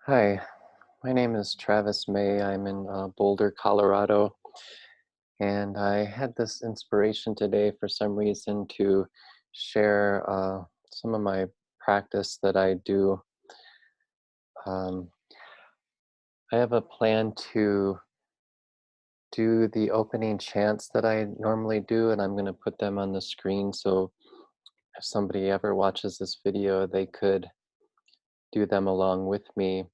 Hi, my name is Travis May. I'm in Boulder, Colorado, and I had this inspiration today for some reason to share some of my practice that I do. Um, I have a plan to do the opening chants that I normally do, and I'm going to put them on the screen so if somebody ever watches this video, they could do them along with me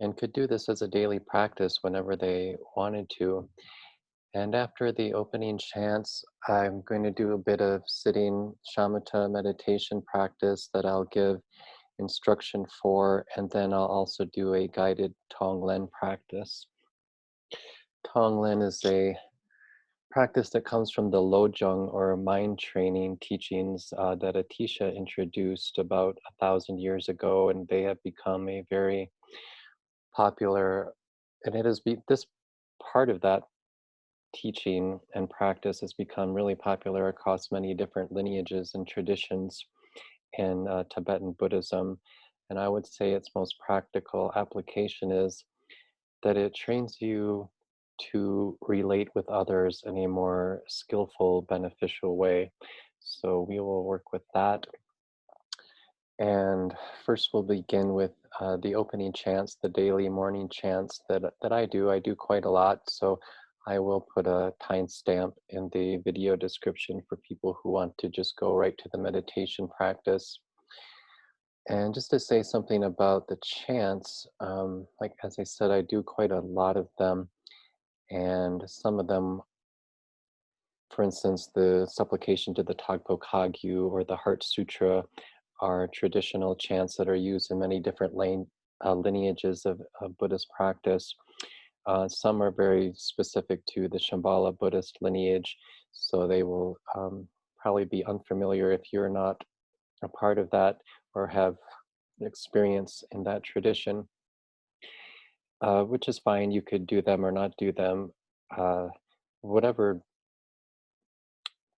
and could do this as a daily practice whenever they wanted to. And after the opening chants, I'm going to do a bit of sitting shamatha meditation practice that I'll give instruction for, and then I'll also do a guided Tonglen practice. Tonglen is a practice that comes from the Lojong or mind training teachings that Atisha introduced about 1,000 years ago, and they have become a very popular, and this part of that teaching and practice has become really popular across many different lineages and traditions in Tibetan Buddhism. And I would say its most practical application is that it trains you to relate with others in a more skillful, beneficial way. So we will work with that. And first, we'll begin with the opening chants, the daily morning chants that I do. I do quite a lot, so I will put a timestamp in the video description for people who want to just go right to the meditation practice. And just to say something about the chants, like as I said, I do quite a lot of them, and some of them, for instance, the supplication to the Tagpo Kagyu or the Heart Sutra are traditional chants that are used in many different lineages of Buddhist practice. Some are very specific to the Shambhala Buddhist lineage, so they will probably be unfamiliar if you're not a part of that or have experience in that tradition, which is fine. You could do them or not do them. Uh, whatever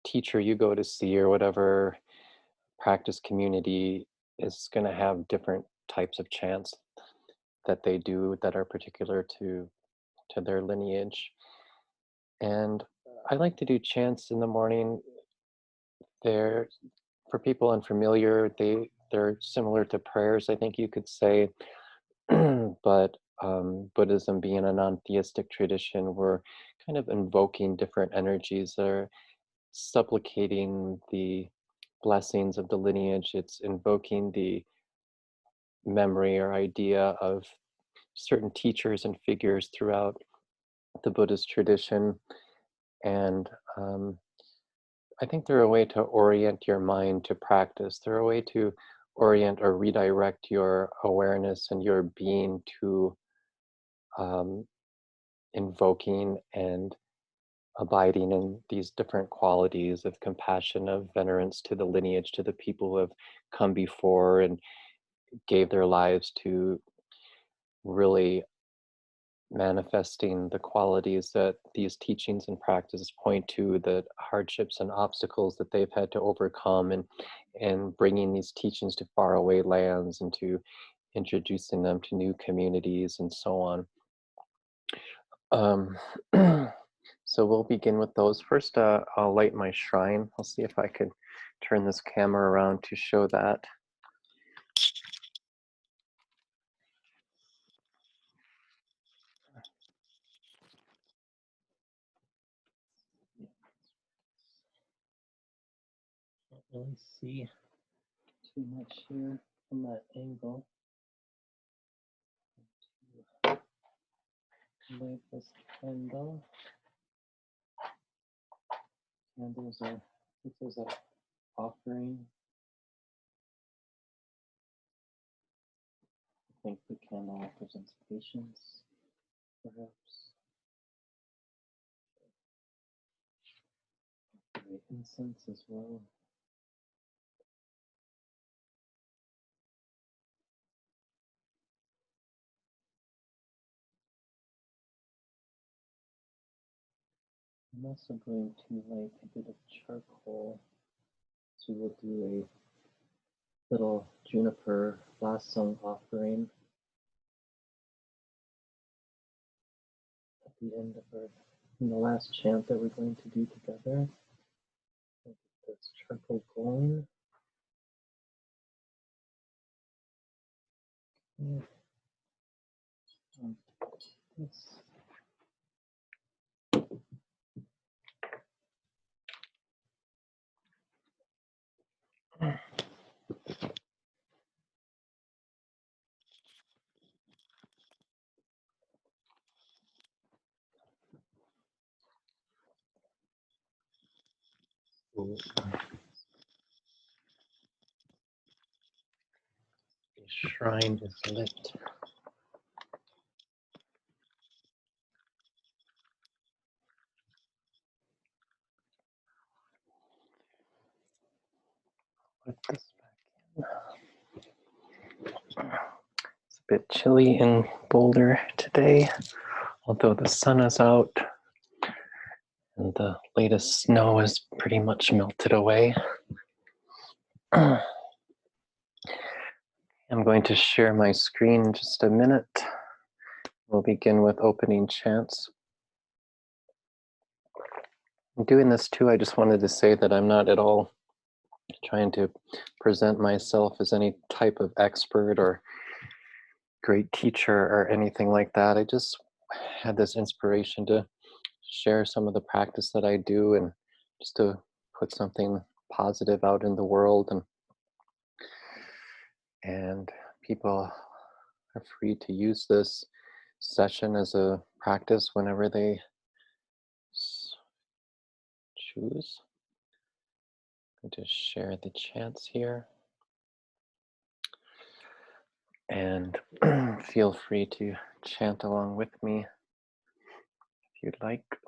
teacher you go to see or whatever practice community is going to have different types of chants that they do that are particular to their lineage. And I like to do chants in the morning. They're for people unfamiliar, they're similar to prayers, I think you could say. But Buddhism being a non-theistic tradition, we're kind of invoking different energies that are supplicating the blessings of the lineage. It's invoking the memory or idea of certain teachers and figures throughout the Buddhist tradition. And I think they're a way to orient your mind to practice. They're a way to orient or redirect your awareness and your being to um, invoking and abiding in these different qualities of compassion, of venerance to the lineage, to the people who have come before and gave their lives to really manifesting the qualities that these teachings and practices point to, the hardships and obstacles that they've had to overcome, and bringing these teachings to faraway lands and to introducing them to new communities and so on. Um, so we'll begin with those. First, I'll light my shrine. I'll see if I could turn this camera around to show that. Can't really see too much here from that angle. Light this candle. This is an offering. I think the candle represents patience, perhaps. The incense as well. I'm also going to light a bit of charcoal. So we'll do a little juniper last song offering. the end of in the last chant that we're going to do together. Get this charcoal going. This. The shrine is lit. Put this back in. It's a bit chilly in Boulder today, although the sun is out and the latest snow has pretty much melted away. I'm going to share my screen in just a minute. We'll begin with opening chants. In doing this too, I just wanted to say that I'm not at all trying to present myself as any type of expert or great teacher or anything like that. I just had this inspiration to share some of the practice that I do and just to put something positive out in the world, and people are free to use this session as a practice whenever they choose. I'm going to share the chants here, and feel free to chant along with me if you'd like. I'm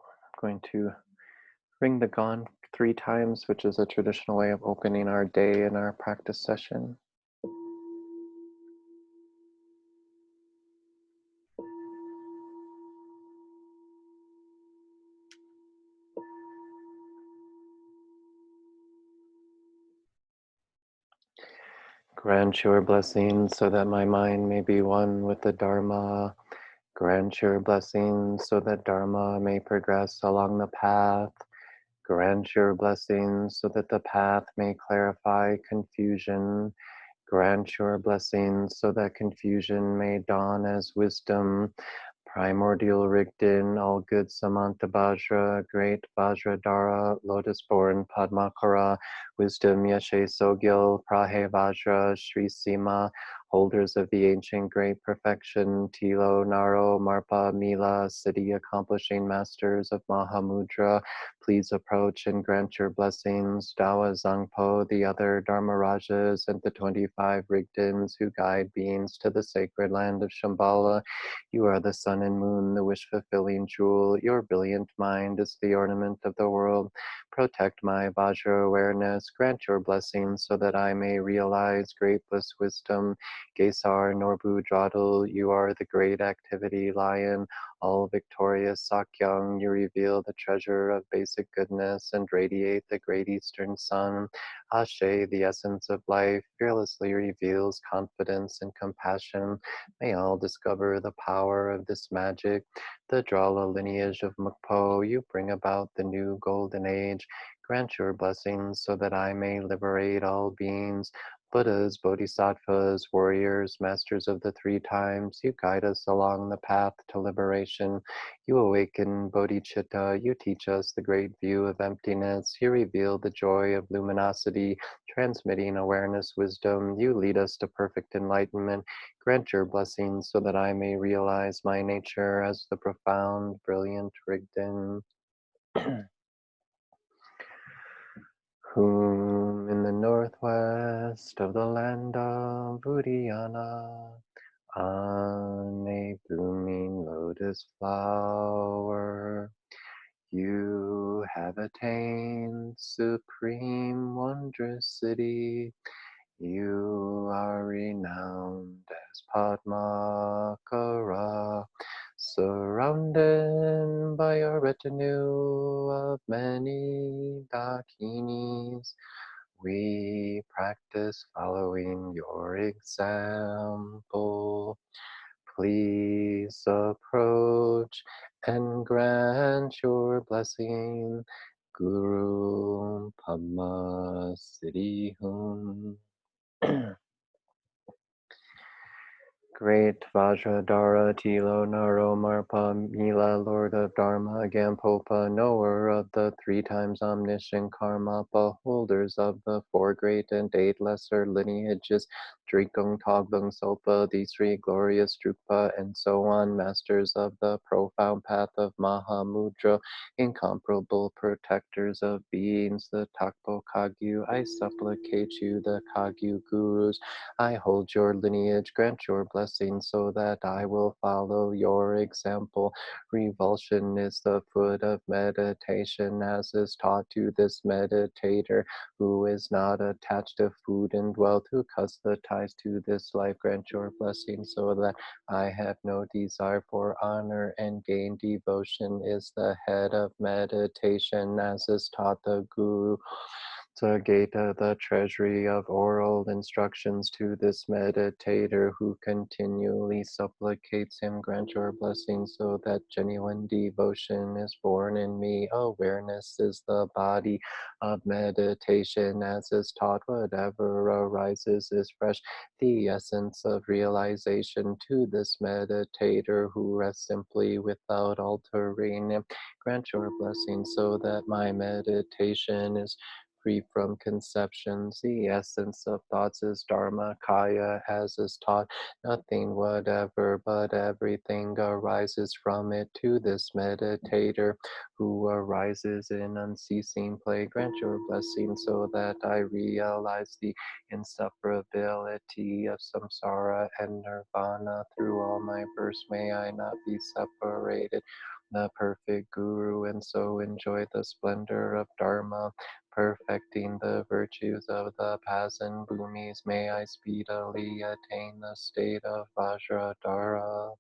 going to ring the gong 3 times, which is a traditional way of opening our day in our practice session. Grant your blessings so that my mind may be one with the Dharma. Grant your blessings so that Dharma may progress along the path. Grant your blessings so that the path may clarify confusion. Grant your blessings so that confusion may dawn as wisdom. Primordial Rigdin, all good Samanta Vajra, great Vajradhara, lotus-born Padmakara, wisdom Yeshe Sogil, Prahe Vajra, Sri Sima, holders of the ancient great perfection, Tilo, Naro, Marpa, Mila, city accomplishing masters of Mahamudra, please approach and grant your blessings. Dawa Zangpo, the other Dharmarajas, and the 25 Rigdins who guide beings to the sacred land of Shambhala. You are the sun and moon, the wish-fulfilling jewel. Your brilliant mind is the ornament of the world. Protect my Vajra awareness. Grant your blessings so that I may realize great bliss wisdom. Gesar Norbu Jadal, you are the great activity lion. All victorious Sakyong, you reveal the treasure of basic goodness and radiate the great eastern sun. Ashe, the essence of life, fearlessly reveals confidence and compassion. May all discover the power of this magic. The Drala lineage of Mukpo, you bring about the new golden age. Grant your blessings so that I may liberate all beings. Buddhas, Bodhisattvas, warriors, masters of the 3 times, you guide us along the path to liberation. You awaken bodhicitta, you teach us the great view of emptiness. You reveal the joy of luminosity, transmitting awareness, wisdom. You lead us to perfect enlightenment. Grant your blessings so that I may realize my nature as the profound, brilliant Rigdin. Whom in the northwest of the land of Uddiyana, on a blooming lotus flower, you have attained supreme wondrous city. You are renowned as Padmakara, surrounded by a retinue of many dakinis. We practice following your example. Please approach and grant your blessing. Guru Pama Siddhi Hum. Great Vajradhara Tilo Naro Marpa Mila, Lord of Dharma, Gampopa, knower of the 3 times omniscient Karmapa, holders of the 4 great and 8 lesser lineages, Drikung Togbung Sopa, the 3 glorious Drukpa, and so on, masters of the profound path of Mahamudra, incomparable protectors of beings, the Takpo Kagyu, I supplicate you, the Kagyu Gurus, I hold your lineage, grant your blessing so that I will follow your example. Revulsion is the foot of meditation, as is taught to this meditator who is not attached to food and wealth, who cuts the ties to this life. Grant your blessing so that I have no desire for honor and gain. Devotion is the head of meditation, as is taught the Guru. Sagata, the treasury of oral instructions to this meditator who continually supplicates him, grant your blessing so that genuine devotion is born in me. Awareness is the body of meditation, as is taught. Whatever arises is fresh, the essence of realization to this meditator who rests simply without altering. Grant your blessing so that my meditation is free from conceptions. The essence of thoughts is Dharma Kaya, as is taught. Nothing whatever but everything arises from it. To this meditator who arises in unceasing play, grant your blessing so that I realize the inseparability of samsara and nirvana. Through all my births may I not be separated. The perfect Guru, and so enjoy the splendor of Dharma, perfecting the virtues of the Pasan Bhumis. May I speedily attain the state of Vajradhara.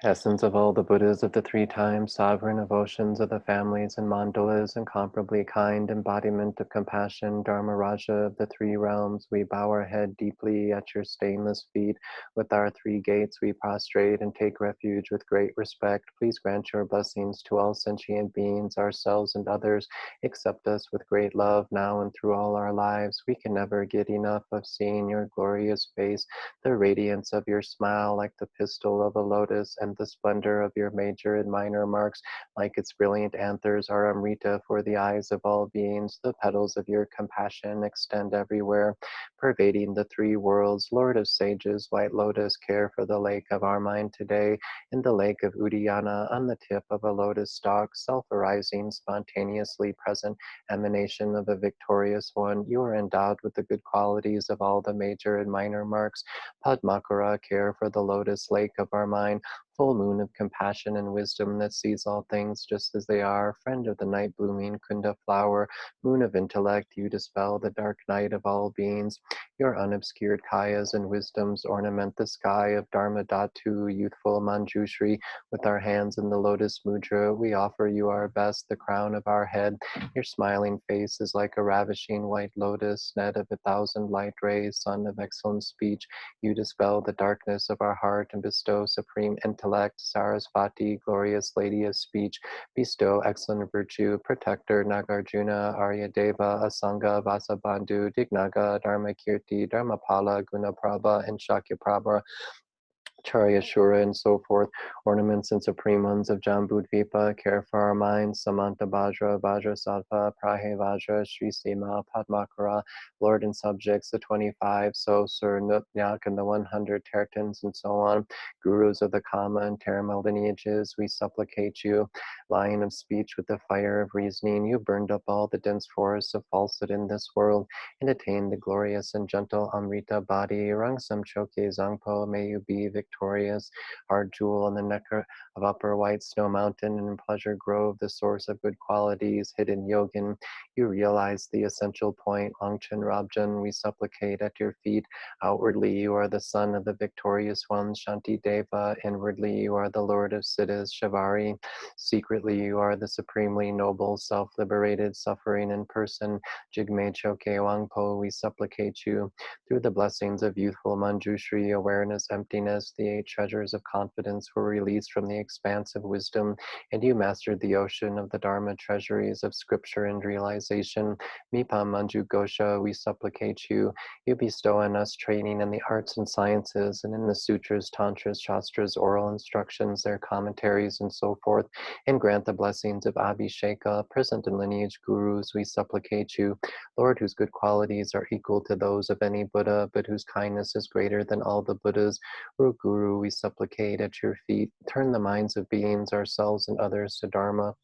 Essence of all the Buddhas of the 3 times, sovereign of oceans of the families and mandalas, incomparably kind, embodiment of compassion, Dharma Raja of the 3 realms, we bow our head deeply at your stainless feet. With our 3 gates we prostrate and take refuge with great respect. Please grant your blessings to all sentient beings, ourselves and others. Accept us with great love now and through all our lives. We can never get enough of seeing your glorious face, the radiance of your smile like the pistil of a lotus, and the splendor of your major and minor marks like its brilliant anthers are Amrita for the eyes of all beings. The petals of your compassion extend everywhere, pervading the 3 worlds. Lord of sages, white lotus, care for the lake of our mind today. In the lake of Udayana, on the tip of a lotus stalk, self-arising, spontaneously present, emanation of a victorious one, you are endowed with the good qualities of all the major and minor marks. Padmakara, care for the lotus lake of our mind, full moon of compassion and wisdom that sees all things just as they are, friend of the night blooming Kunda flower, moon of intellect, you dispel the dark night of all beings. Your unobscured kayas and wisdoms ornament the sky of Dharma Dhatu, youthful Manjushri. With our hands in the lotus mudra, we offer you our best, the crown of our head. Your smiling face is like a ravishing white lotus, net of 1,000 light rays, sun of excellent speech. You dispel the darkness of our heart and bestow supreme intellect, Sarasvati, glorious lady of speech. Bestow excellent virtue, protector, Nagarjuna, Aryadeva, Asanga, Vasabandhu, Dignaga, Dharmakirti, Dharmapala, Gunaprabha, and Shakyaprabha, Charyashura, and so forth, ornaments and supreme ones of Jambudvipa, care for our minds, Samanta Vajra, Vajrasattva, Prahe Vajra, Sri Sima, Padmakara, Lord and subjects, the 25, so Sir Nutnyak, and the 100 Tertans, and so on, gurus of the Kama and Terama lineages, we supplicate you, lion of speech with the fire of reasoning, you burned up all the dense forests of falsehood in this world, and attained the glorious and gentle Amrita body, Rangsam Choke Zangpo, may you be victorious victorious, our jewel in the neck of Upper White Snow Mountain and Pleasure Grove, the source of good qualities, hidden yogin. You realize the essential point, Longchen Rabjan, we supplicate at your feet. Outwardly, you are the son of the victorious one, Shanti Deva. Inwardly, you are the Lord of Siddhas, Shavari. Secretly, you are the supremely noble, self-liberated, suffering in person, Jigme Choke Wangpo. We supplicate you through the blessings of youthful Manjushri, awareness, emptiness. The 8 treasures of confidence were released from the expanse of wisdom, and you mastered the ocean of the Dharma treasuries of scripture and realization. Mipa Manju Gosha, we supplicate you. You bestow on us training in the arts and sciences and in the sutras, tantras, shastras, oral instructions, their commentaries, and so forth, and grant the blessings of Abhisheka, present in lineage gurus. We supplicate you, Lord, whose good qualities are equal to those of any Buddha, but whose kindness is greater than all the Buddhas. Guru, we supplicate at your feet. Turn the minds of beings, ourselves and others, to Dharma.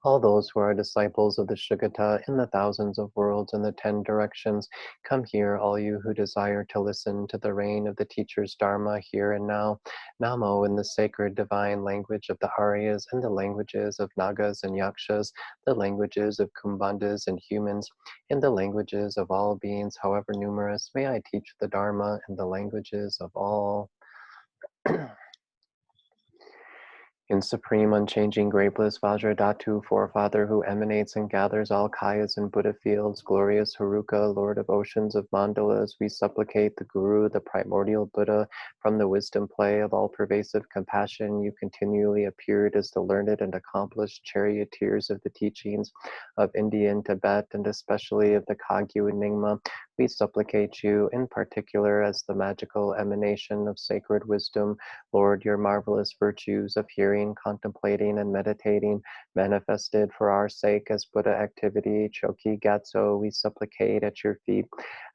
All those who are disciples of the Shugata in the thousands of worlds in the 10 directions, come here, all you who desire to listen to the reign of the teacher's Dharma here and now. Namo in the sacred divine language of the Aryas and the languages of Nagas and Yakshas, the languages of Kumbhandas and humans, in the languages of all beings, however numerous, may I teach the Dharma in the languages of all. In supreme, unchanging, graceless Vajradhatu, forefather who emanates and gathers all kayas and Buddha fields, glorious Haruka, Lord of oceans of mandalas, we supplicate the Guru, the primordial Buddha, from the wisdom play of all pervasive compassion. You continually appeared as the learned and accomplished charioteers of the teachings of India and Tibet, and especially of the Kagyu and Nyingma. We supplicate you in particular as the magical emanation of sacred wisdom. Lord, your marvelous virtues of hearing, contemplating, and meditating, manifested for our sake as Buddha activity, Choki Gatso, we supplicate at your feet,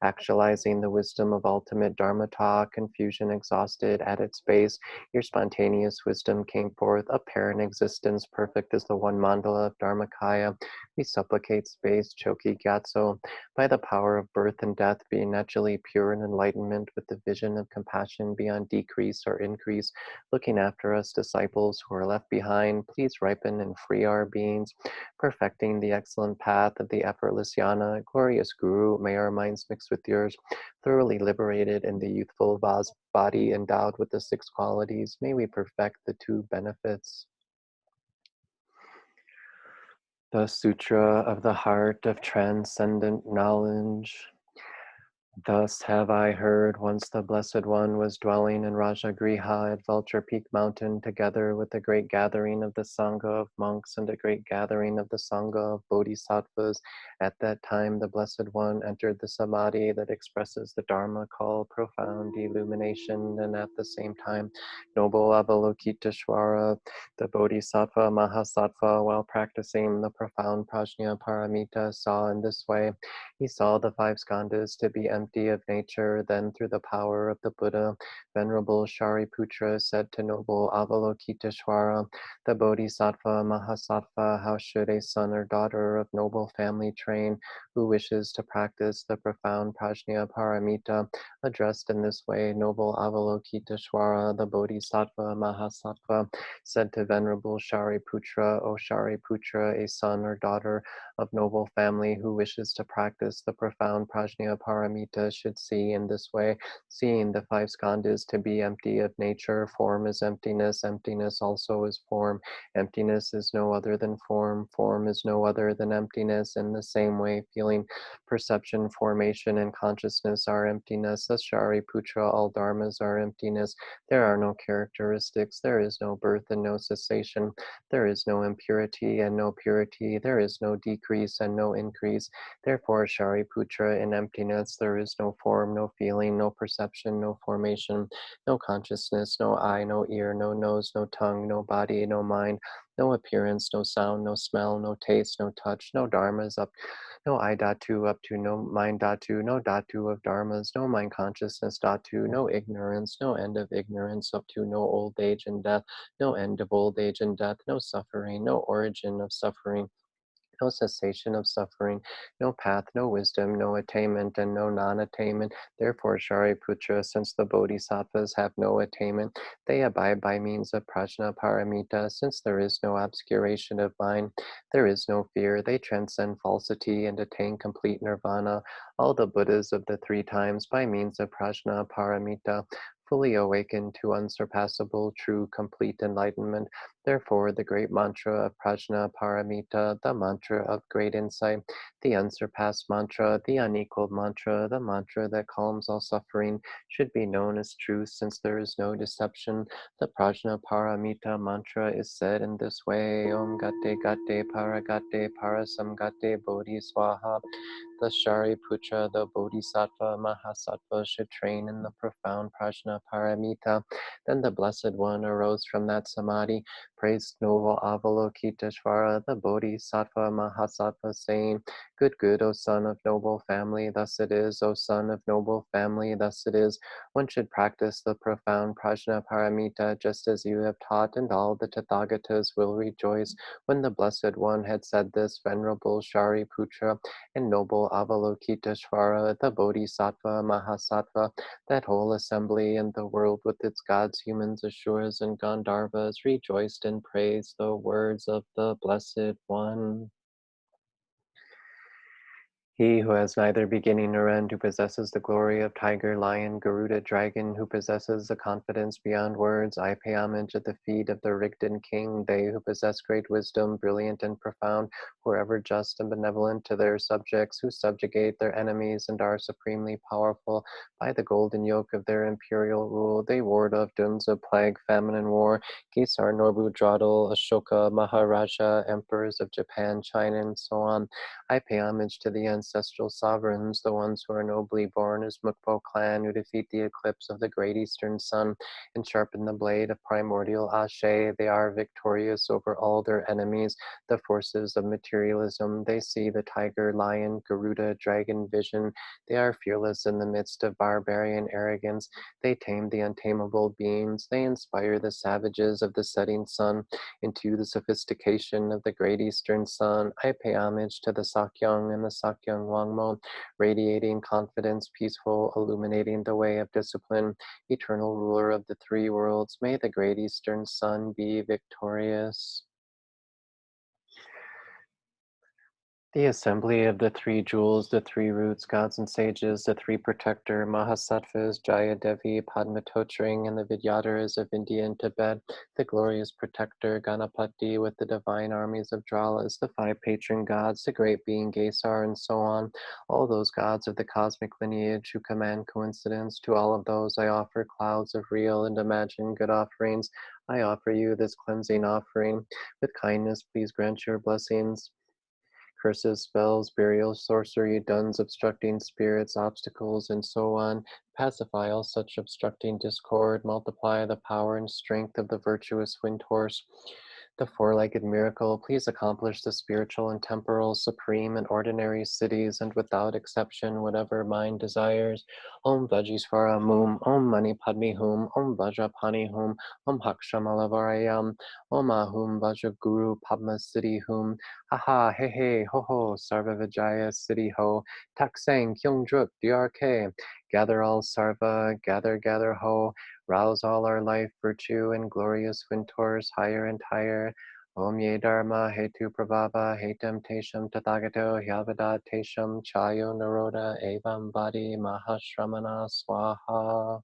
actualizing the wisdom of ultimate Dharmata, confusion exhausted at its base. Your spontaneous wisdom came forth, apparent existence, perfect as the one mandala of Dharmakaya. We supplicate space, Choki Gatso, by the power of birth and death, being naturally pure in enlightenment with the vision of compassion beyond decrease or increase, looking after us disciples who are left behind. Please ripen and free our beings, perfecting the excellent path of the effortless yana. Glorious Guru, may our minds mix with yours, thoroughly liberated in the youthful body endowed with the 6 qualities. May we perfect the 2 benefits. The Sutra of the Heart of Transcendent Knowledge. Thus have I heard, once the Blessed One was dwelling in Rajagriha at Vulture Peak Mountain, together with a great gathering of the Sangha of monks and a great gathering of the Sangha of Bodhisattvas. At that time, the Blessed One entered the Samadhi that expresses the Dharma called profound illumination, and at the same time, noble Avalokiteshvara, the Bodhisattva Mahasattva, while practicing the profound Prajna Paramita, saw in this way. He saw the 5 skandhas to be empty of nature. Then, through the power of the Buddha, Venerable Shariputra said to noble Avalokiteshvara, the Bodhisattva Mahasattva, how should a son or daughter of noble family train who wishes to practice the profound Prajna Paramita? Addressed in this way, noble Avalokiteshvara, the Bodhisattva Mahasattva, said to Venerable Shariputra, O Shariputra, a son or daughter of noble family who wishes to practice the profound Prajna Paramita should see in this way, seeing the 5 skandhas to be empty of nature. Form is emptiness, emptiness also is form. Emptiness is no other than form, form is no other than emptiness. In the same way, feeling, perception, formation, and consciousness are emptiness. As Shariputra, all dharmas are emptiness. There are no characteristics, there is no birth and no cessation. There is no impurity and no purity. There is no decrease and no increase. Therefore, Shariputra, in emptiness, there is no form, no feeling, no perception, no formation, no consciousness, no eye, no ear, no nose, no tongue, no body, no mind, no appearance, no sound, no smell, no taste, no touch, no dharmas up, no I dhatu up to, no mind dhatu, no dhatu of dharmas, no mind consciousness dhatu, no ignorance, no end of ignorance up to, no old age and death, no end of old age and death, no suffering, no origin of suffering, no cessation of suffering, no path, no wisdom, no attainment, and no non-attainment. Therefore, Shariputra, since the bodhisattvas have no attainment, they abide by means of prajna paramita. Since there is no obscuration of mind, there is no fear. They transcend falsity and attain complete nirvana. All the Buddhas of the three times, by means of prajna paramita, fully awakened to unsurpassable, true, complete enlightenment. Therefore, the great mantra of prajna paramita, the mantra of great insight, the unsurpassed mantra, the unequaled mantra, the mantra that calms all suffering, should be known as truth, since there is no deception. The prajna paramita mantra is said in this way: Om Gate Gate Paragate Parasamgate Bodhi Swaha. The Shariputra, the Bodhisattva Mahasattva, should train in the profound prajna paramita. Then the Blessed One arose from that samadhi, praised noble Avalokiteshvara, the Bodhisattva Mahasattva, saying, Good, good, O son of noble family, thus it is, O son of noble family, thus it is. One should practice the profound prajna paramita just as you have taught, and all the Tathagatas will rejoice. When the Blessed One had said this, Venerable Shariputra and noble Avalokiteshvara, the Bodhisattva Mahasattva, that whole assembly and the world with its gods, humans, asuras, and Gandharvas rejoiced and praised the words of the Blessed One. He who has neither beginning nor end, who possesses the glory of tiger, lion, Garuda, dragon, who possesses a confidence beyond words, I pay homage at the feet of the Rigden king. They who possess great wisdom, brilliant and profound, who are ever just and benevolent to their subjects, who subjugate their enemies and are supremely powerful by the golden yoke of their imperial rule. They ward off dooms of plague, famine, and war. Kesar, Norbudradal, Ashoka, Maharaja, emperors of Japan, China, and so on. I pay homage to the ancestral sovereigns, the ones who are nobly born as Mukpo clan, who defeat the eclipse of the great eastern sun and sharpen the blade of primordial Ashe. They are victorious over all their enemies, the forces of materialism. They see the tiger, lion, Garuda, dragon vision. They are fearless in the midst of barbarian arrogance. They tame the untamable beings. They inspire the savages of the setting sun into the sophistication of the great eastern sun. I pay homage to the Sakyong and the Sakyong Wangmo, radiating confidence, peaceful, illuminating the way of discipline, eternal ruler of the three worlds. May the great eastern sun be victorious. The assembly of the three jewels, the three roots, gods and sages, the three protector Mahasattvas, Jayadevi, Padmatotring, and the Vidyadharas of India and Tibet, the glorious protector Ganapati with the divine armies of Dralas, the five patron gods, the great being Gesar, and so on, all those gods of the cosmic lineage who command coincidence. To all of those I offer clouds of real and imagined good offerings. I offer you this cleansing offering. With kindness, please grant your blessings. Curses, spells, burials, sorcery, duns, obstructing spirits, obstacles, and so on. Pacify all such obstructing discord. Multiply the power and strength of the virtuous wind horse. The four-legged miracle, please accomplish the spiritual and temporal, supreme and ordinary cities, and without exception, whatever mind desires. Om Vajisvara Mum, Om Mani Padme Hum, Om Vajrapani Hum, Om Hakshamalavariam, Om Ahum Vajraguru Padma Siddhi Hum, Haha, He He, Ho Ho, Sarva Vijaya Siddhi Ho, Taksang, Kyung Druk, DRK, gather all Sarva, gather, gather Ho, rouse all our life, virtue, and glorious winters higher and higher. Om Ye Dharma, Hetu Prabhava, Hetam Tesham Tathagato, Hyavada Tesham Chayo Naroda, Evam Badi Mahashramana Swaha.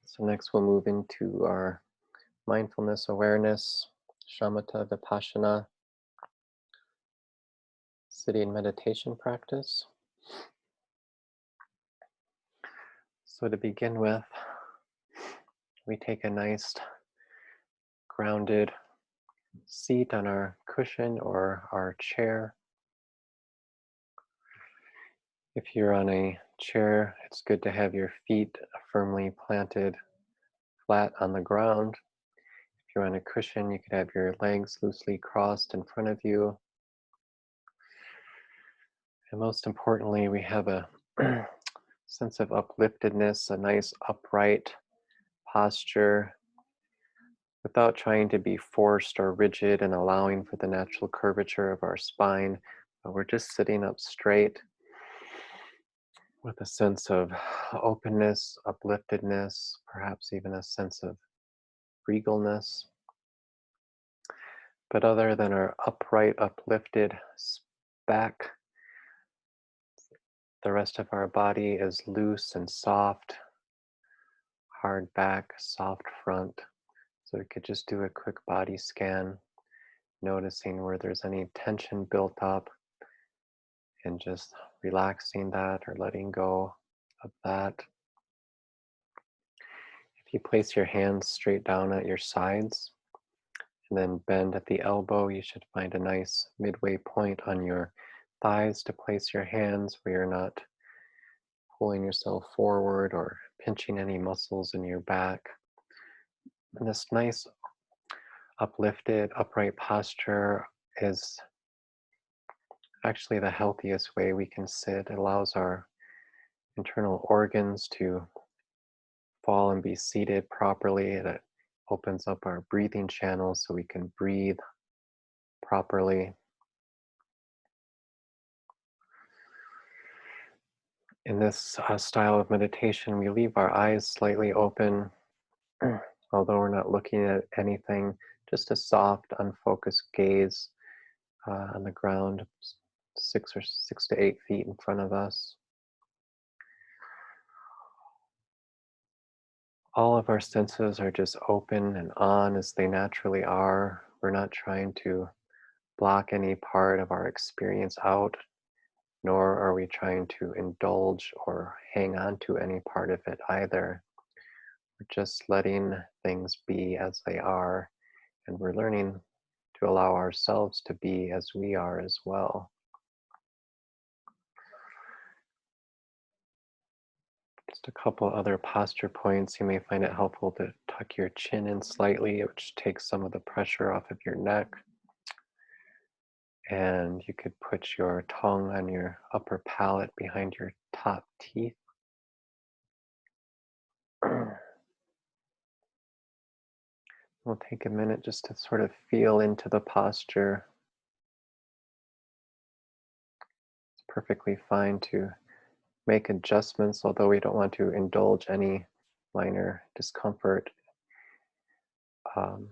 So next we'll move into our mindfulness awareness, shamatha vipassana, sitting meditation practice. So to begin with, we take a nice grounded seat on our cushion or our chair. If you're on a chair, it's good to have your feet firmly planted flat on the ground. If you're on a cushion, you could have your legs loosely crossed in front of you. And most importantly, we have a sense of upliftedness, a nice upright posture without trying to be forced or rigid and allowing for the natural curvature of our spine. But we're just sitting up straight with a sense of openness, upliftedness, perhaps even a sense of regalness. But other than our upright, uplifted back, the rest of our body is loose and soft, hard back, soft front. So we could just do a quick body scan, noticing where there's any tension built up and just relaxing that or letting go of that. If you place your hands straight down at your sides and then bend at the elbow, you should find a nice midway point on your thighs to place your hands where you're not pulling yourself forward or pinching any muscles in your back. And this nice uplifted, upright posture is actually the healthiest way we can sit. It allows our internal organs to fall and be seated properly. It opens up our breathing channels so we can breathe properly. In this style of meditation, we leave our eyes slightly open, although we're not looking at anything, just a soft, unfocused gaze on the ground, 6 to 8 feet in front of us. All of our senses are just open and on as they naturally are. We're not trying to block any part of our experience out, nor are we trying to indulge or hang on to any part of it either. We're just letting things be as they are, and we're learning to allow ourselves to be as we are as well. Just a couple other posture points. You may find it helpful to tuck your chin in slightly, which takes some of the pressure off of your neck. And you could put your tongue on your upper palate behind your top teeth. We'll take a minute just to sort of feel into the posture. It's perfectly fine to make adjustments, although we don't want to indulge any minor discomfort. Um,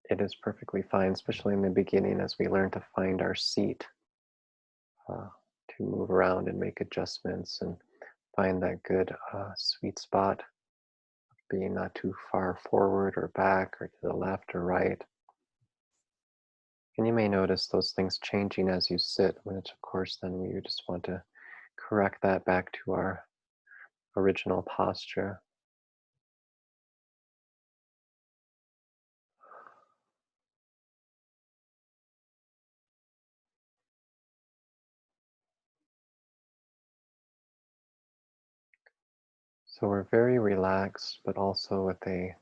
it is perfectly fine, especially in the beginning as we learn to find our seat, to move around and make adjustments and find that good sweet spot, being not too far forward or back or to the left or right. And you may notice those things changing as you sit, which of course then we just want to correct that back to our original posture. So we're very relaxed, but also with a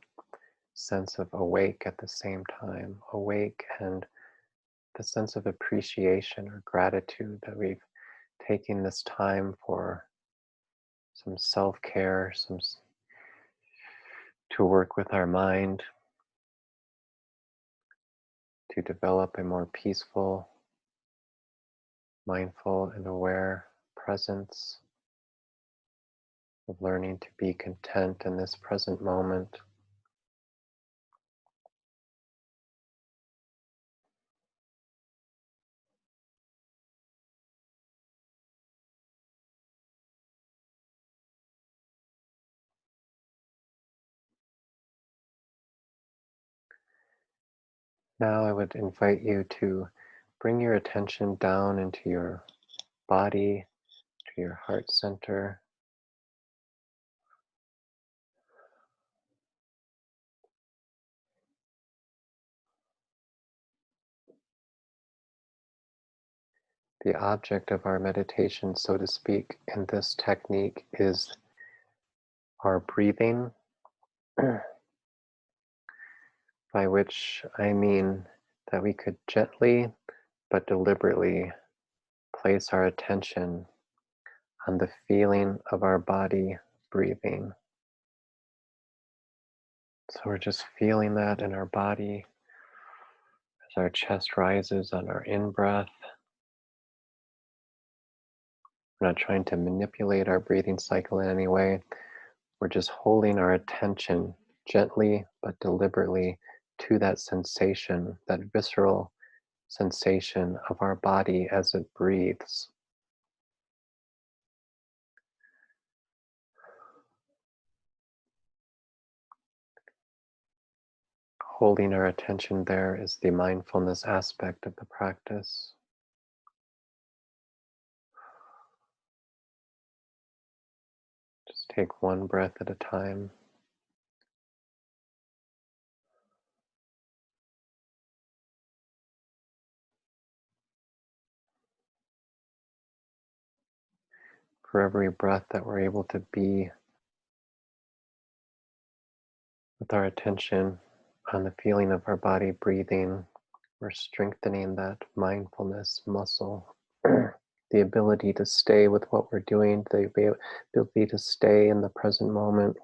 sense of awake at the same time. Awake and the sense of appreciation or gratitude that we've taken this time for some self-care, to work with our mind, to develop a more peaceful, mindful, and aware presence of learning to be content in this present moment. Now I would invite you to bring your attention down into your body, to your heart center. The object of our meditation, so to speak, in this technique is our breathing, by which I mean that we could gently but deliberately place our attention on the feeling of our body breathing. So we're just feeling that in our body as our chest rises on our in-breath. We're not trying to manipulate our breathing cycle in any way. We're just holding our attention gently but deliberately to that sensation, that visceral sensation of our body as it breathes. Holding our attention there is the mindfulness aspect of the practice. Just take one breath at a time. For every breath that we're able to be with our attention on the feeling of our body breathing, we're strengthening that mindfulness muscle. The ability to stay with what we're doing, the ability to stay in the present moment.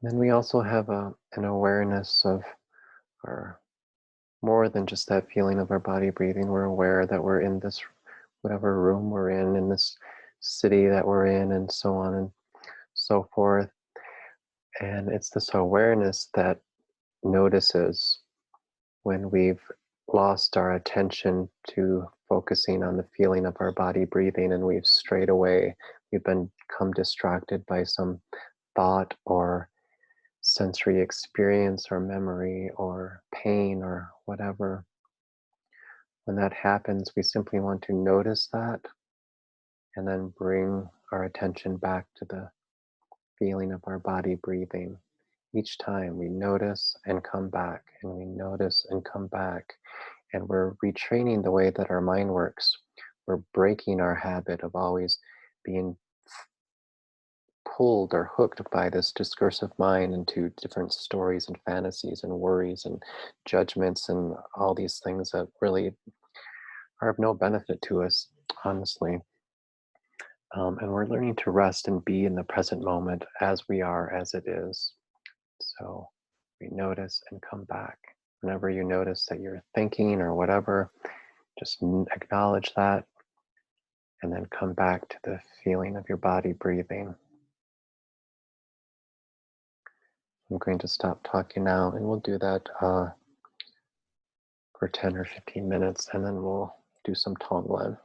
And then we also have an awareness of our, more than just that feeling of our body breathing. We're aware that we're in this, whatever room we're in this city that we're in, and so on and so forth. And it's this awareness that notices when we've lost our attention to focusing on the feeling of our body breathing, and we've strayed away, we've become distracted by some thought or sensory experience or memory or pain or whatever. When that happens, we simply want to notice that and then bring our attention back to the feeling of our body breathing. Each time we notice and come back, and we notice and come back, and we're retraining the way that our mind works. We're breaking our habit of always being pulled or hooked by this discursive mind into different stories and fantasies and worries and judgments and all these things that really are of no benefit to us, honestly. And we're learning to rest and be in the present moment as we are, as it is. So we notice and come back. Whenever you notice that you're thinking or whatever, just acknowledge that and then come back to the feeling of your body breathing. I'm going to stop talking now, and we'll do that for 10 or 15 minutes, and then we'll do some Tonglen.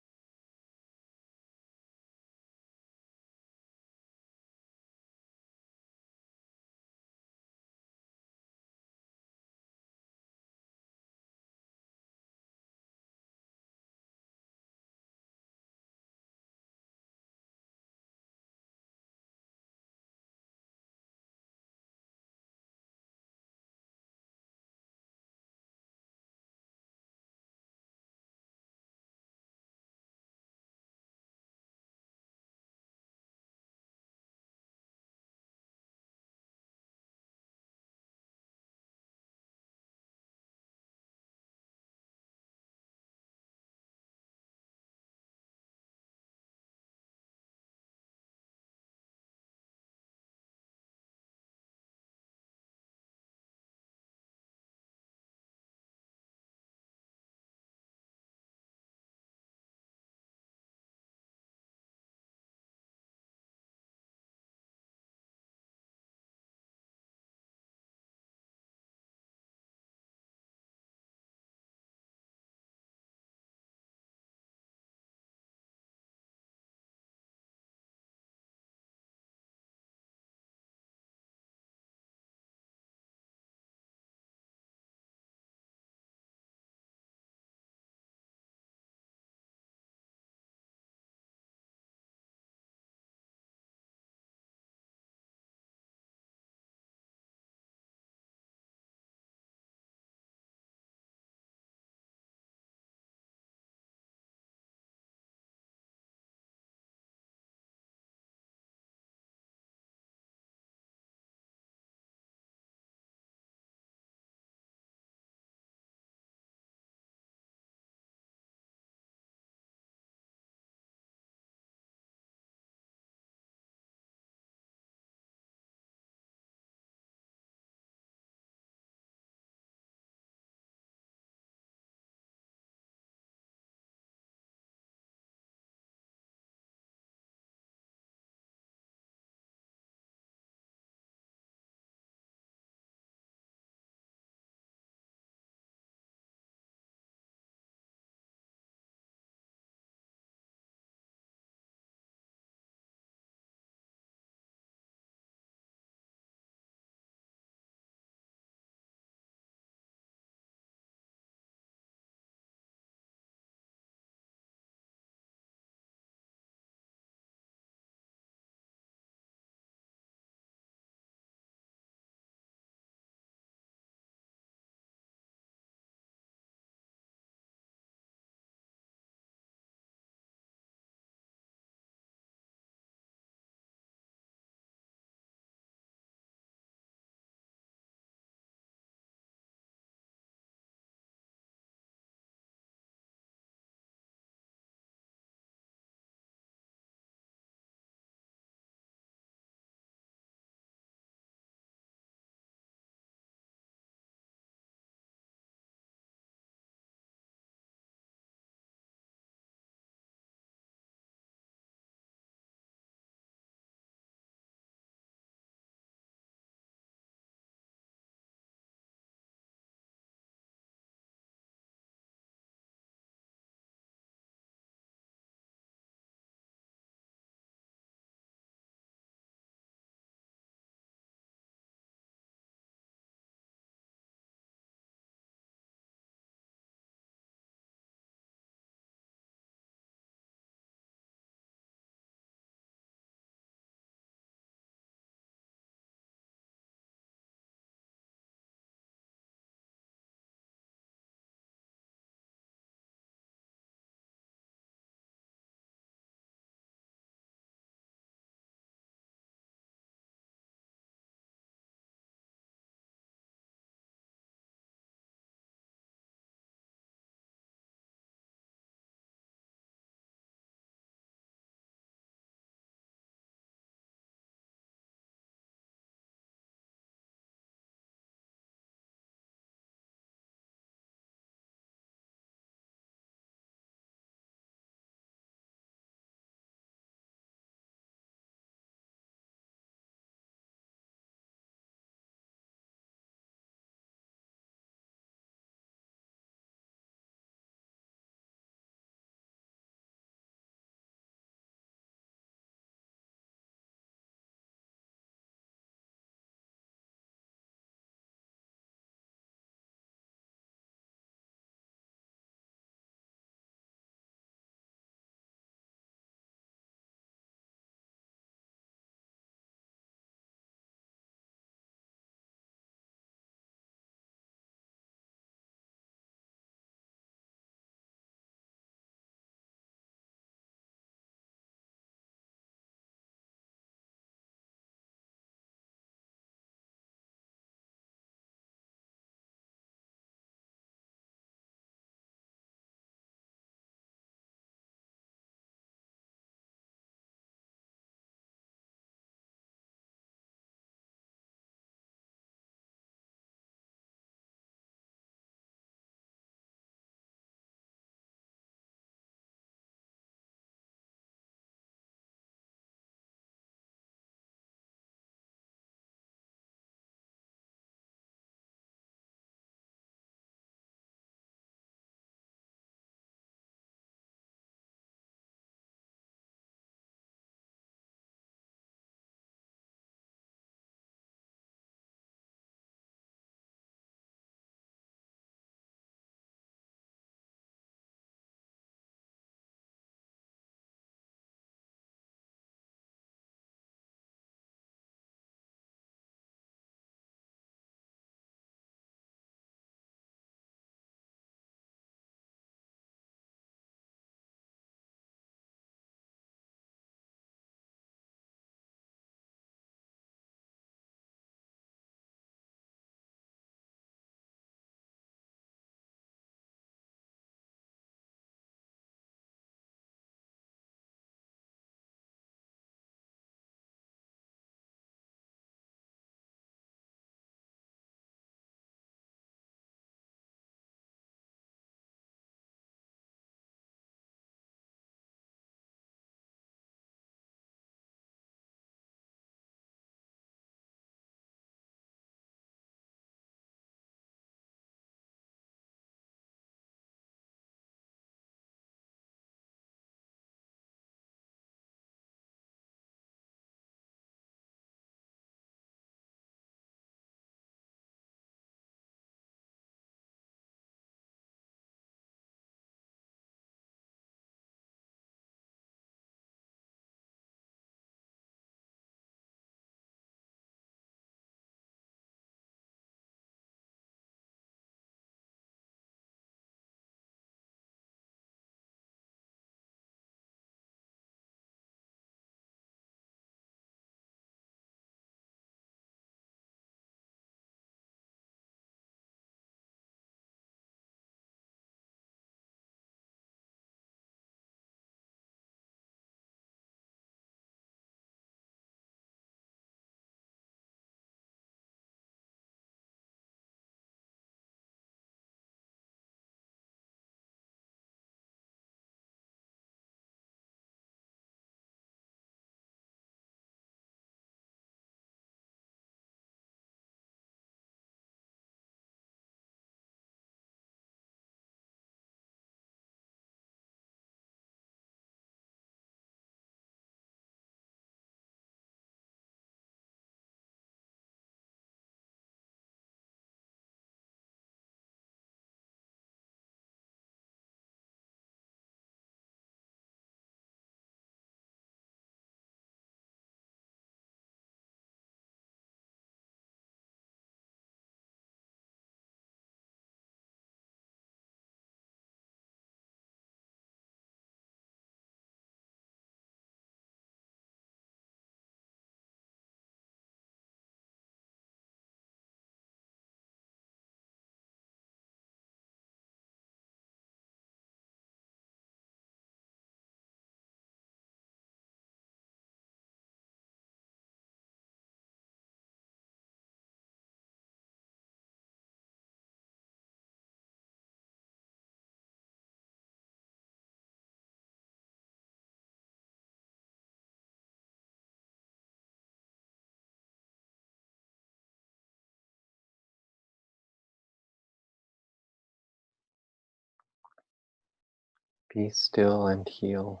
Be still and heal.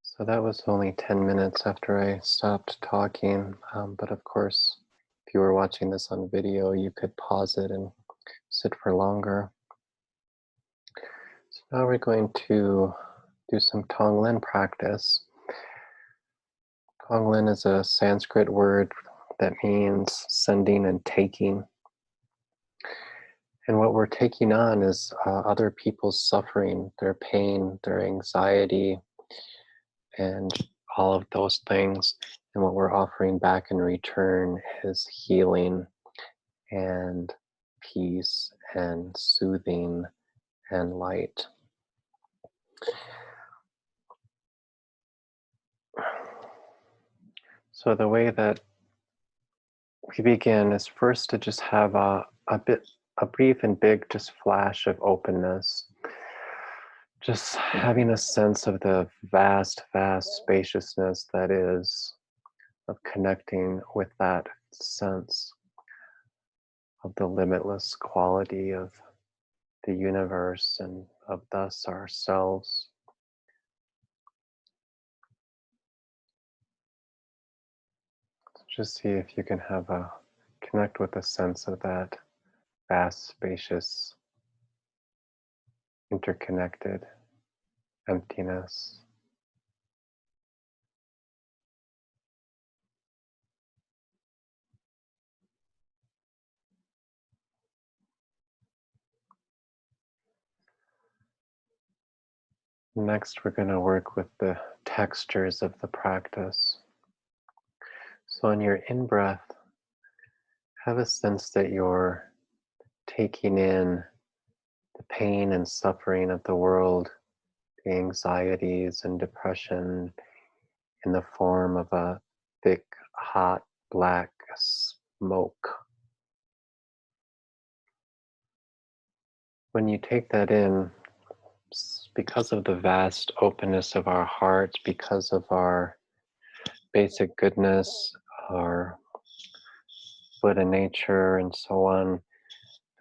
So that was only 10 minutes after I stopped talking. But of course, if you were watching this on video, you could pause it and sit for longer. So now we're going to do some Tonglen practice. Tonglen is a Sanskrit word that means sending and taking. And what we're taking on is other people's suffering, their pain, their anxiety, and all of those things. And what we're offering back in return is healing and peace and soothing and light. So the way that we begin is first to just have a brief and big just flash of openness. Just having a sense of the vast, vast spaciousness that is, of connecting with that sense of the limitless quality of the universe and of thus ourselves. Just see if you can have a connect with a sense of that vast, spacious, interconnected emptiness. Next, we're going to work with the textures of the practice. So on your in-breath, have a sense that you're taking in the pain and suffering of the world, the anxieties and depression in the form of a thick, hot, black smoke. When you take that in, because of the vast openness of our hearts, because of our basic goodness, our Buddha nature, and so on,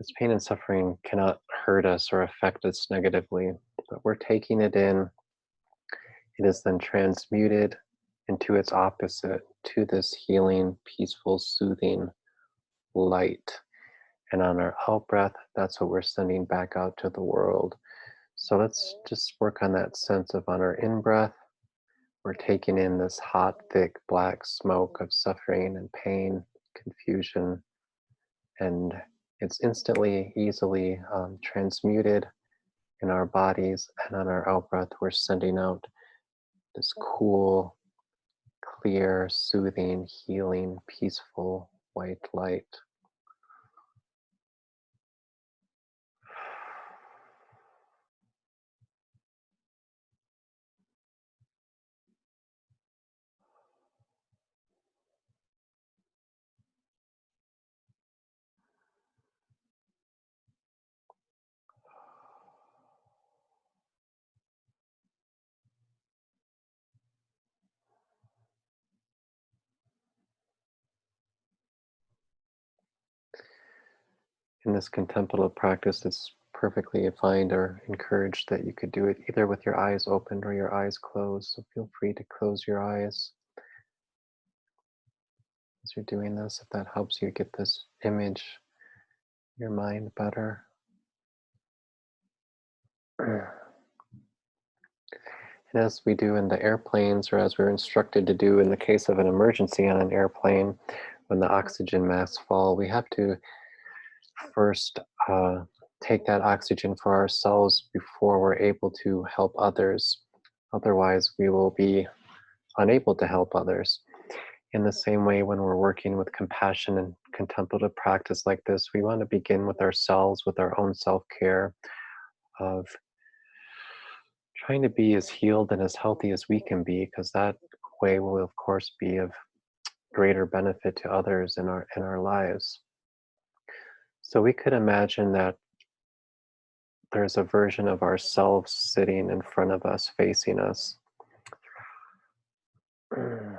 this pain and suffering cannot hurt us or affect us negatively. But we're taking it in. It is then transmuted into its opposite, to this healing, peaceful, soothing light. And on our out breath, that's what we're sending back out to the world. So let's just work on that sense of on our in breath, we're taking in this hot, thick, black smoke of suffering and pain, confusion, and it's instantly, easily transmuted in our bodies. And on our out breath, we're sending out this cool, clear, soothing, healing, peaceful white light. In this contemplative practice, it's perfectly fine or encouraged that you could do it either with your eyes open or your eyes closed. So feel free to close your eyes as you're doing this, if that helps you get this image in your mind better. And as we do in the airplanes, or as we're instructed to do in the case of an emergency on an airplane, when the oxygen masks fall, we have to first take that oxygen for ourselves before we're able to help others. Otherwise, we will be unable to help others. In the same way, when we're working with compassion and contemplative practice like this, we want to begin with ourselves, with our own self-care, of trying to be as healed and as healthy as we can be, because that way will, of course, be of greater benefit to others in our lives. So we could imagine that there's a version of ourselves sitting in front of us, facing us. And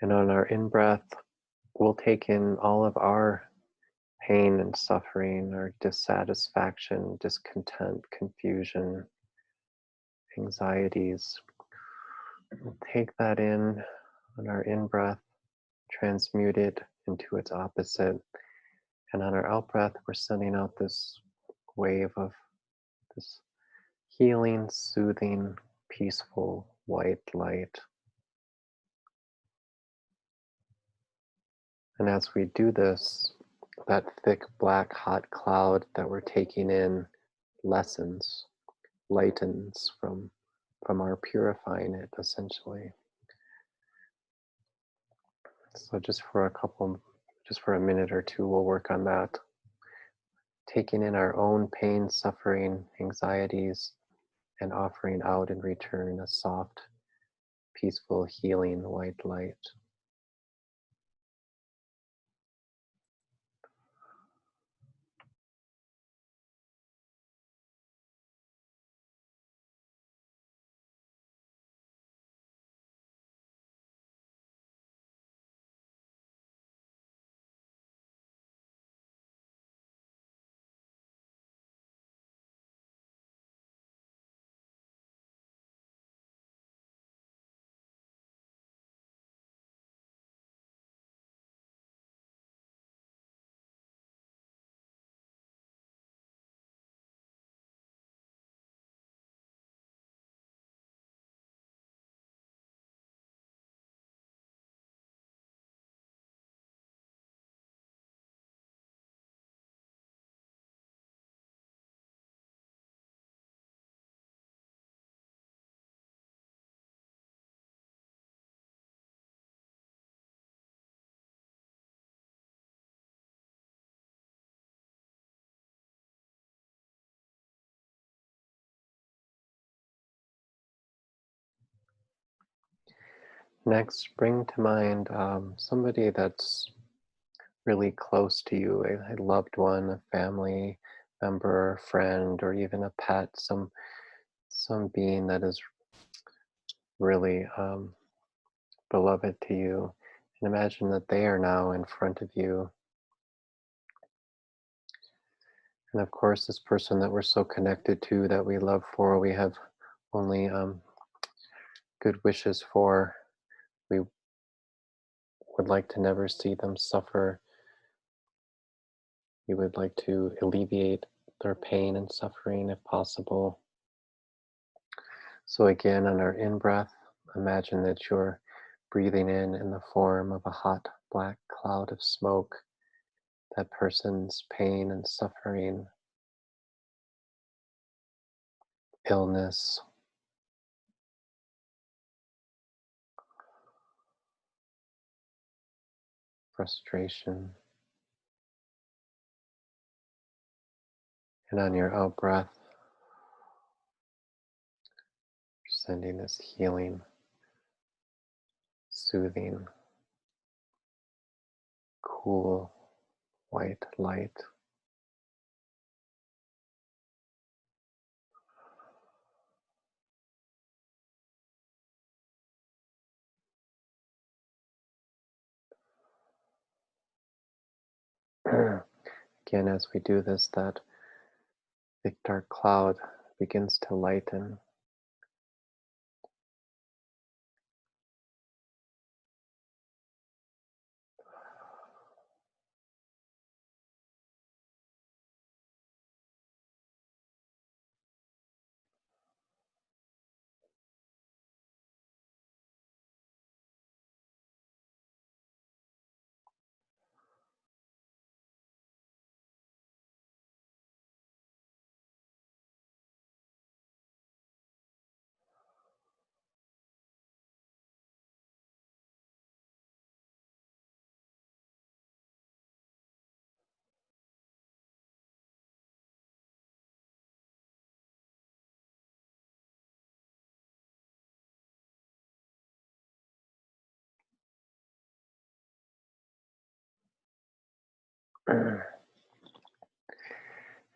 on our in-breath, we'll take in all of our pain and suffering or dissatisfaction, discontent, confusion, anxieties. We'll take that in on our in breath, transmute it into its opposite. And on our out breath, we're sending out this wave of this healing, soothing, peaceful white light. And as we do this, that thick black hot cloud that we're taking in lessens, lightens from our purifying it essentially. So just for a minute or two, we'll work on that. Taking in our own pain, suffering, anxieties, and offering out in return a soft, peaceful, healing white light. Next, bring to mind somebody that's really close to you, a loved one, a family member, friend, or even a pet, some being that is really beloved to you. And imagine that they are now in front of you. And of course, this person that we're so connected to, that we love for, we have only good wishes for. We would like to never see them suffer. We would like to alleviate their pain and suffering if possible. So again, on our in-breath, imagine that you're breathing in the form of a hot black cloud of smoke, that person's pain and suffering, illness, frustration. And on your out breath, sending this healing, soothing, cool, white light. Again, as we do this, that big dark cloud begins to lighten.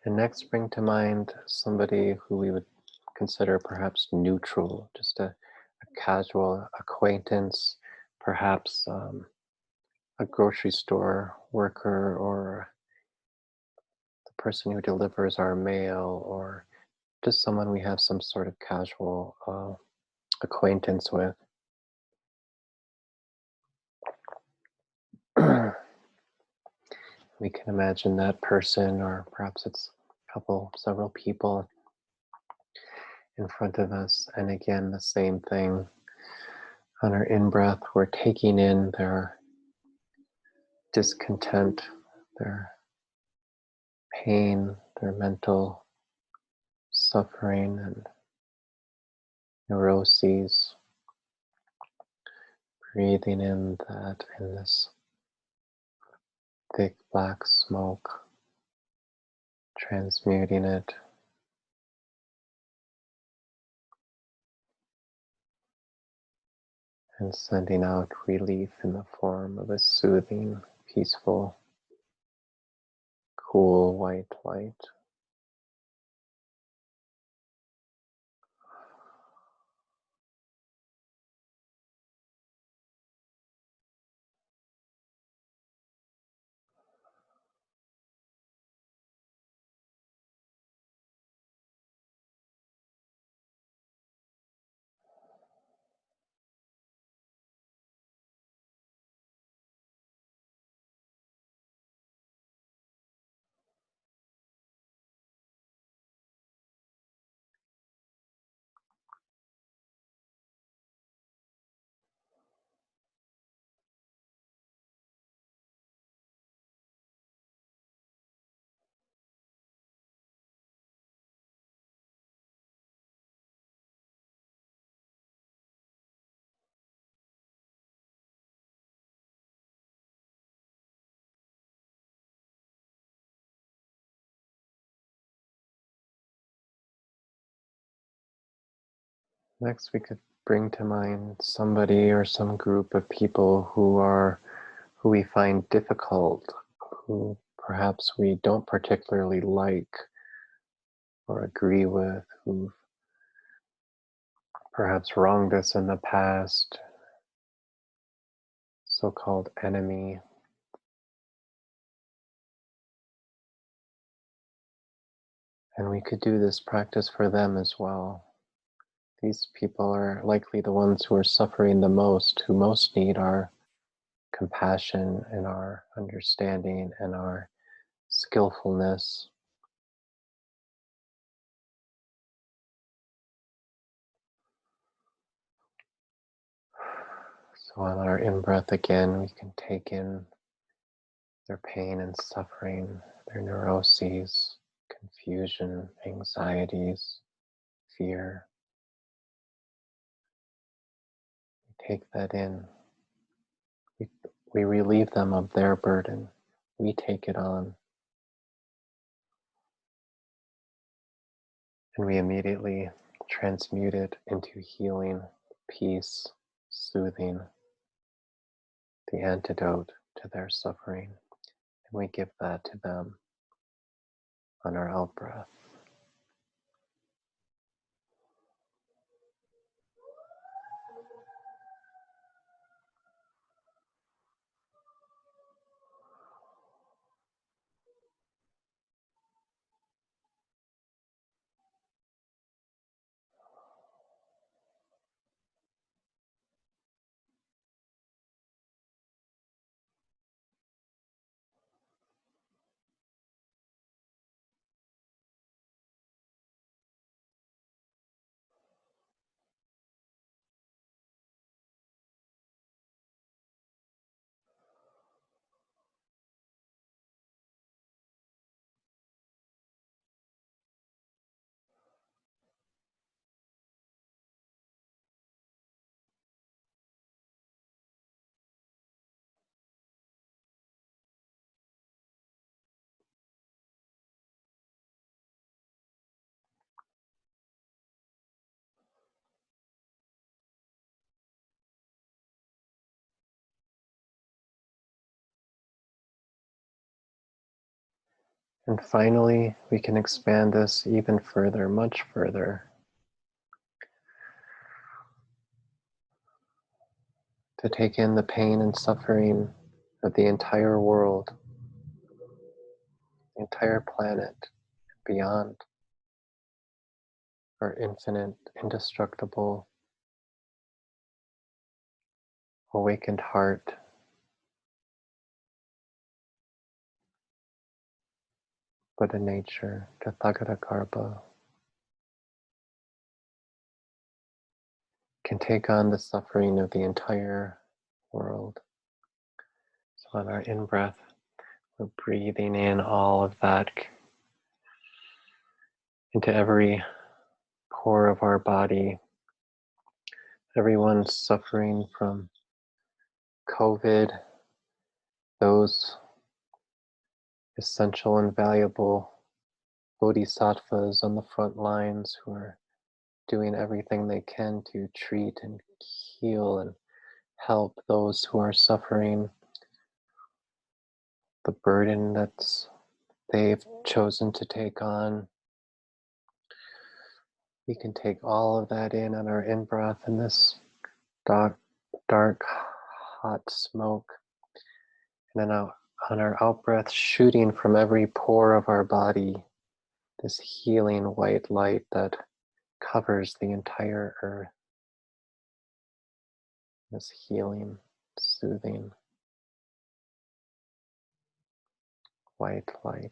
And next, bring to mind somebody who we would consider perhaps neutral, just a casual acquaintance, perhaps a grocery store worker or the person who delivers our mail, or just someone we have some sort of casual acquaintance with. We can imagine that person, or perhaps it's several people in front of us. And again, the same thing. On our in breath, we're taking in their discontent, their pain, their mental suffering and neuroses. Breathing in that in this thick black smoke, transmuting it, and sending out relief in the form of a soothing, peaceful, cool white light. Next, we could bring to mind somebody or some group of people who we find difficult, who perhaps we don't particularly like or agree with, who perhaps wronged us in the past, so-called enemy. And we could do this practice for them as well. These people are likely the ones who are suffering the most, who most need our compassion and our understanding and our skillfulness. So on our in-breath again, we can take in their pain and suffering, their neuroses, confusion, anxieties, fear. We take that in. We, we relieve them of their burden. We take it on. And we immediately transmute it into healing, peace, soothing, the antidote to their suffering. And we give that to them on our out breath. And finally, we can expand this even further, much further, to take in the pain and suffering of the entire world, the entire planet, beyond, our infinite, indestructible, awakened heart, Buddha nature, Tathagata can take on the suffering of the entire world. So on our in-breath, we're breathing in all of that into every pore of our body. Everyone suffering from COVID, those essential and valuable bodhisattvas on the front lines who are doing everything they can to treat and heal and help those who are suffering, the burden that they've chosen to take on. We can take all of that in on our in-breath in this dark, hot smoke, and then out on our out-breath, shooting from every pore of our body, this healing white light that covers the entire earth, this healing, soothing white light.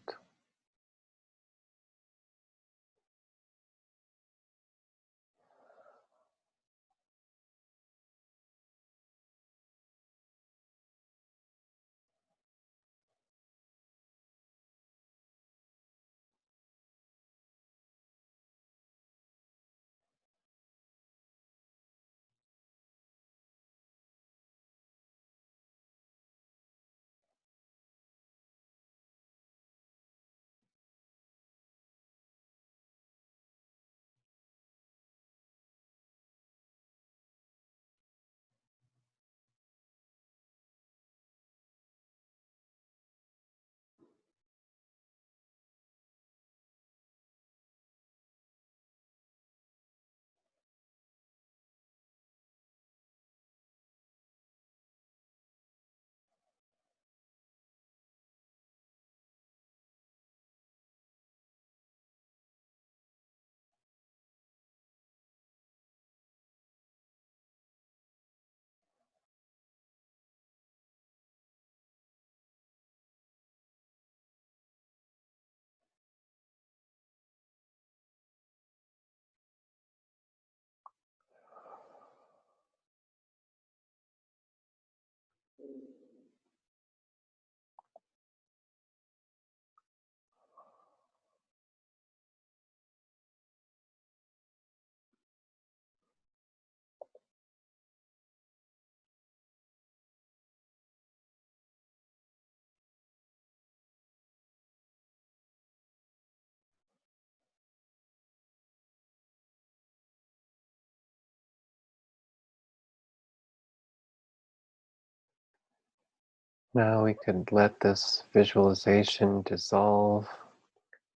Now we could let this visualization dissolve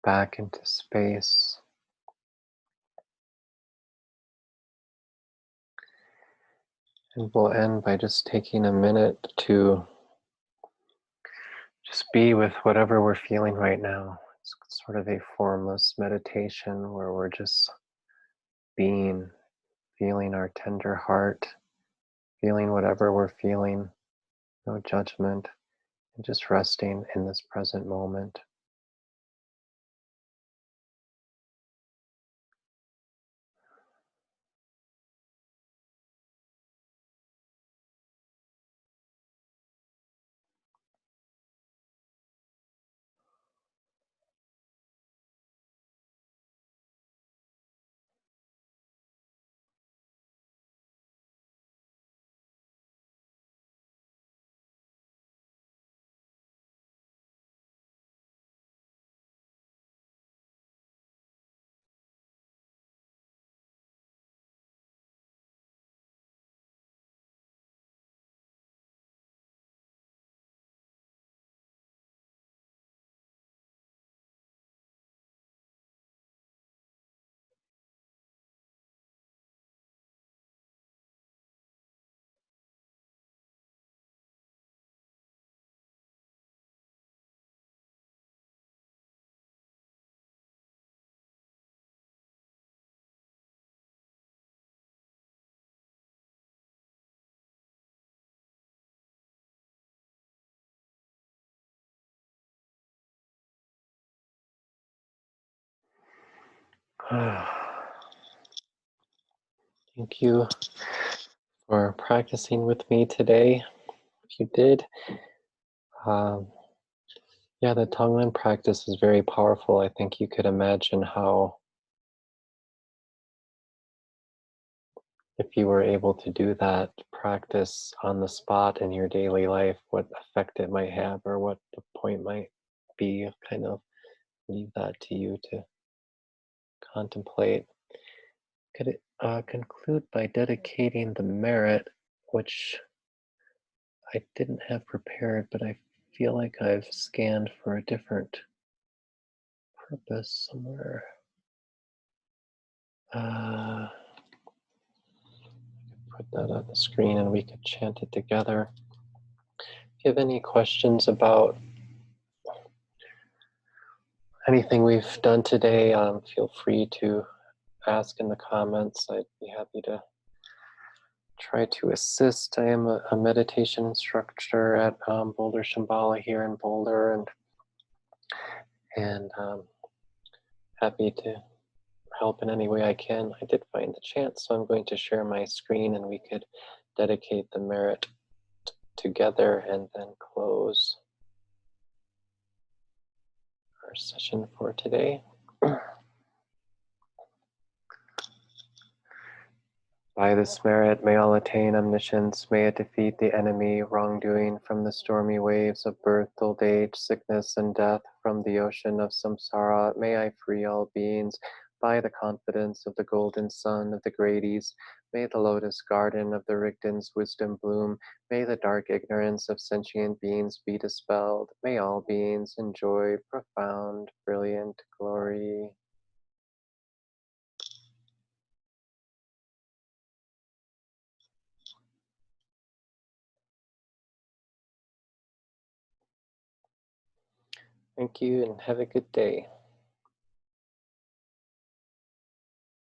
back into space. And we'll end by just taking a minute to just be with whatever we're feeling right now. It's sort of a formless meditation where we're just being, feeling our tender heart, feeling whatever we're feeling, no judgment, and just resting in this present moment. Thank you for practicing with me today. If you did, um, yeah, the Tonglen practice is very powerful. I think you could imagine how, if you were able to do that practice on the spot in your daily life, what effect it might have or what the point might be. Kind of leave that to you to contemplate. Could it conclude by dedicating the merit, which I didn't have prepared, but I feel like I've scanned for a different purpose somewhere. Uh, put that on the screen and we could chant it together. If you have any questions about anything we've done today, feel free to ask in the comments. I'd be happy to try to assist. I am a meditation instructor at Boulder Shambhala here in Boulder, and happy to help in any way I can. I did find the chant, so I'm going to share my screen and we could dedicate the merit together and then close our session for today. By this merit, may all attain omniscience, may it defeat the enemy, wrongdoing from the stormy waves of birth, old age, sickness, and death, from the ocean of samsara. May I free all beings by the confidence of the golden sun of the great east. May the lotus garden of the Rigdon's wisdom bloom. May the dark ignorance of sentient beings be dispelled. May all beings enjoy profound, brilliant glory. Thank you and have a good day.